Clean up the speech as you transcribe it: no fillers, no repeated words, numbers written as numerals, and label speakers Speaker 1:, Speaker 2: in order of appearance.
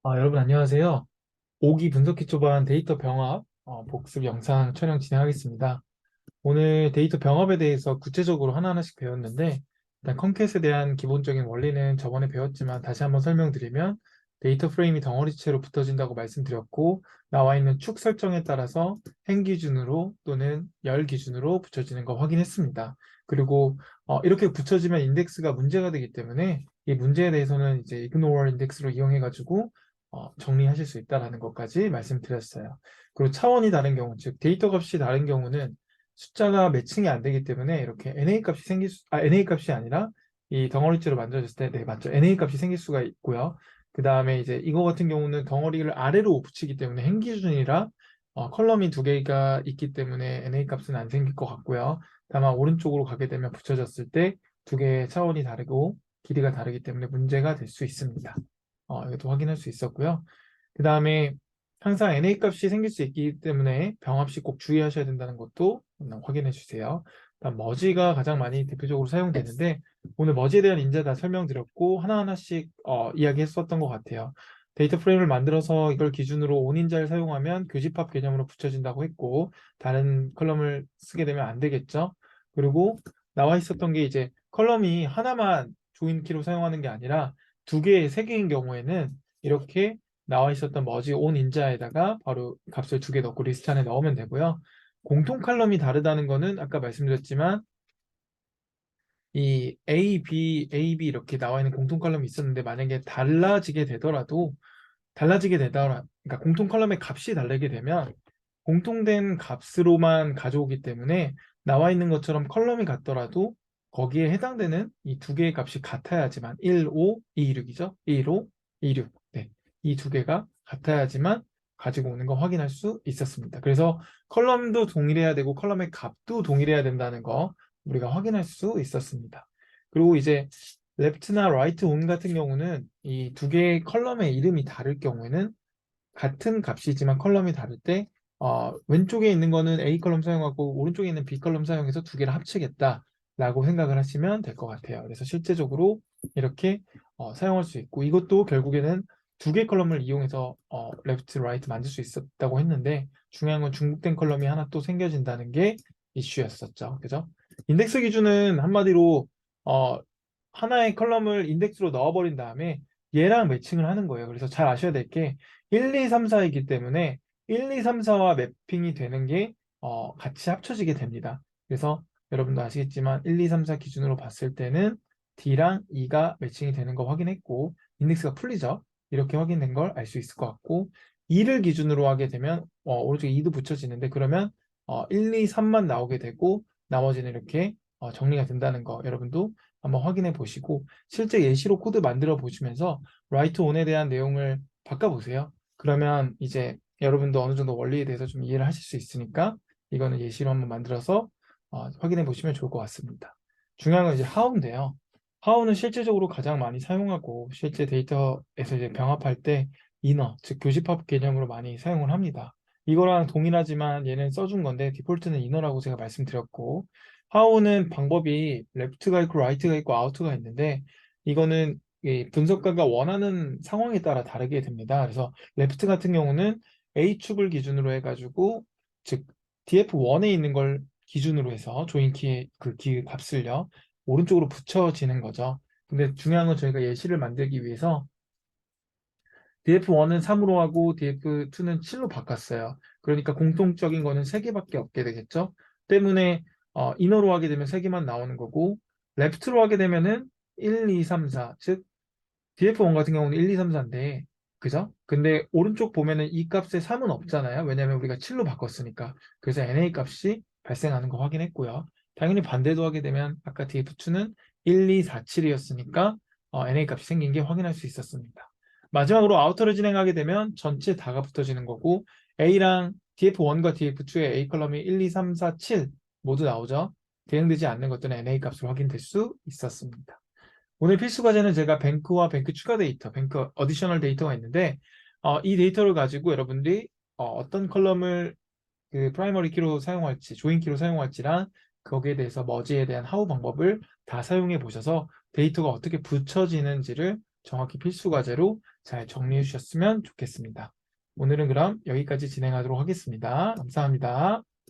Speaker 1: 여러분 안녕하세요. 오기 분석기 초반 데이터 병합 복습 영상 촬영 진행하겠습니다. 오늘 데이터 병합에 대해서 구체적으로 하나하나씩 배웠는데 일단 컨캣에 대한 기본적인 원리는 저번에 배웠지만 다시 한번 설명드리면 데이터 프레임이 덩어리체로 붙어진다고 말씀드렸고 나와 있는 축 설정에 따라서 행 기준으로 또는 열 기준으로 붙여지는 거 확인했습니다. 그리고 이렇게 붙여지면 인덱스가 문제가 되기 때문에 이 문제에 대해서는 이제 ignore 인덱스로 이용해 가지고 정리하실 수 있다는 것까지 말씀드렸어요. 그리고 차원이 다른 경우, 즉 데이터 값이 다른 경우는 숫자가 매칭이 안 되기 때문에 이렇게 NA 값이 NA 값이 아니라 이 덩어리째로 만들어졌을 때, 네, 맞죠. NA 값이 생길 수가 있고요. 그 다음에 이제 이거 같은 경우는 덩어리를 아래로 붙이기 때문에 행 기준이라 컬럼이 두 개가 있기 때문에 NA 값은 안 생길 것 같고요. 다만 오른쪽으로 가게 되면 붙여졌을 때 두 개의 차원이 다르고 길이가 다르기 때문에 문제가 될 수 있습니다. 이것도 확인할 수 있었고요. 그 다음에 항상 NA 값이 생길 수 있기 때문에 병합 시 꼭 주의하셔야 된다는 것도 확인해 주세요. 다음 머지가 가장 많이 대표적으로 사용되는데 오늘 머지에 대한 인제 다 설명드렸고 하나하나씩 이야기했었던 것 같아요. 데이터 프레임을 만들어서 이걸 기준으로 온인자를 사용하면 교집합 개념으로 붙여진다고 했고 다른 컬럼을 쓰게 되면 안 되겠죠. 그리고 나와 있었던 게 이제 컬럼이 하나만 조인키로 사용하는 게 아니라 두 개, 세 개인 경우에는 이렇게 나와 있었던 머지 온 인자에다가 바로 값을 두 개 넣고 리스트 안에 넣으면 되고요. 공통 칼럼이 다르다는 거는 아까 말씀드렸지만 이 A, B 이렇게 나와 있는 공통 칼럼이 있었는데 만약에 그러니까 공통 컬럼의 값이 다르게 되면 공통된 값으로만 가져오기 때문에 나와 있는 것처럼 컬럼이 같더라도 거기에 해당되는 이 두 개의 값이 같아야지만 1, 5, 2, 6이죠. 1, 5, 2, 6. 네. 이 두 개가 같아야지만 가지고 오는 거 확인할 수 있었습니다. 그래서 컬럼도 동일해야 되고 컬럼의 값도 동일해야 된다는 거 우리가 확인할 수 있었습니다. 그리고 이제 레프트나 라이트 온 같은 경우는 이 두 개의 컬럼의 이름이 다를 경우에는 같은 값이지만 컬럼이 다를 때 왼쪽에 있는 거는 A 컬럼 사용하고 오른쪽에 있는 B 컬럼 사용해서 두 개를 합치겠다라고 생각을 하시면 될 것 같아요. 그래서 실제적으로 이렇게 사용할 수 있고 이것도 결국에는 두 개 컬럼을 이용해서 레프트, 라이트 만들 수 있었다고 했는데 중요한 건 중복된 컬럼이 하나 또 생겨진다는 게 이슈였었죠. 그죠? 인덱스 기준은 한마디로 어, 하나의 컬럼을 인덱스로 넣어버린 다음에 얘랑 매칭을 하는 거예요. 그래서 잘 아셔야 될 게 1, 2, 3, 4이기 때문에 1, 2, 3, 4와 매핑이 되는 게 같이 합쳐지게 됩니다. 그래서 여러분도 아시겠지만 1, 2, 3, 4 기준으로 봤을 때는 D랑 E가 매칭이 되는 거 확인했고 인덱스가 풀리죠. 이렇게 확인된 걸 알 수 있을 것 같고 2를 기준으로 하게 되면 오른쪽에 2도 붙여지는데 그러면 1, 2, 3만 나오게 되고 나머지는 이렇게 정리가 된다는 거 여러분도 한번 확인해 보시고 실제 예시로 코드 만들어 보시면서 write on에 대한 내용을 바꿔보세요. 그러면 이제 여러분도 어느 정도 원리에 대해서 좀 이해를 하실 수 있으니까 이거는 예시로 한번 만들어서 확인해 보시면 좋을 것 같습니다. 중요한 건 이제 how인데요. how는 실제적으로 가장 많이 사용하고 실제 데이터에서 이제 병합할 때 inner, 즉 교집합 개념으로 많이 사용을 합니다. 이거랑 동일하지만 얘는 써준 건데 디폴트는 inner라고 제가 말씀드렸고 how는 방법이 left가 있고 right가 있고 out가 있는데 이거는 이 분석가가 원하는 상황에 따라 다르게 됩니다. 그래서 레프트 같은 경우는 A축을 기준으로 해가지고 즉 DF1에 있는 걸 기준으로 해서 조인키의 그 값을요 오른쪽으로 붙여지는 거죠. 근데 중요한 건 저희가 예시를 만들기 위해서 DF1은 3으로 하고 DF2는 7로 바꿨어요. 그러니까 공통적인 거는 3개밖에 없게 되겠죠. 때문에 인어로 하게 되면 3개만 나오는 거고 레프트로 하게 되면은 1, 2, 3, 4, 즉 DF1 같은 경우는 1, 2, 3, 4인데 그죠? 근데 오른쪽 보면은 이 값에 3은 없잖아요. 왜냐면 우리가 7로 바꿨으니까. 그래서 NA 값이 발생하는 거 확인했고요. 당연히 반대도 하게 되면 아까 DF2는 1, 2, 4, 7이었으니까 NA 값이 생긴 게 확인할 수 있었습니다. 마지막으로 아우터를 진행하게 되면 전체 다가 붙어지는 거고 A랑 DF1과 DF2의 A 컬럼이 1, 2, 3, 4, 7 모두 나오죠. 대응되지 않는 것들은 NA 값으로 확인될 수 있었습니다. 오늘 필수 과제는 제가 뱅크와 뱅크 추가 데이터, 뱅크 어디셔널 데이터가 있는데 이 데이터를 가지고 여러분들이 떤 컬럼을 그 프라이머리 키로 사용할지, 조인 키로 사용할지랑 거기에 대해서 머지에 대한 하우 방법을 다 사용해 보셔서 데이터가 어떻게 붙여지는지를 정확히 필수 과제로 잘 정리해 주셨으면 좋겠습니다. 오늘은 그럼 여기까지 진행하도록 하겠습니다. 감사합니다.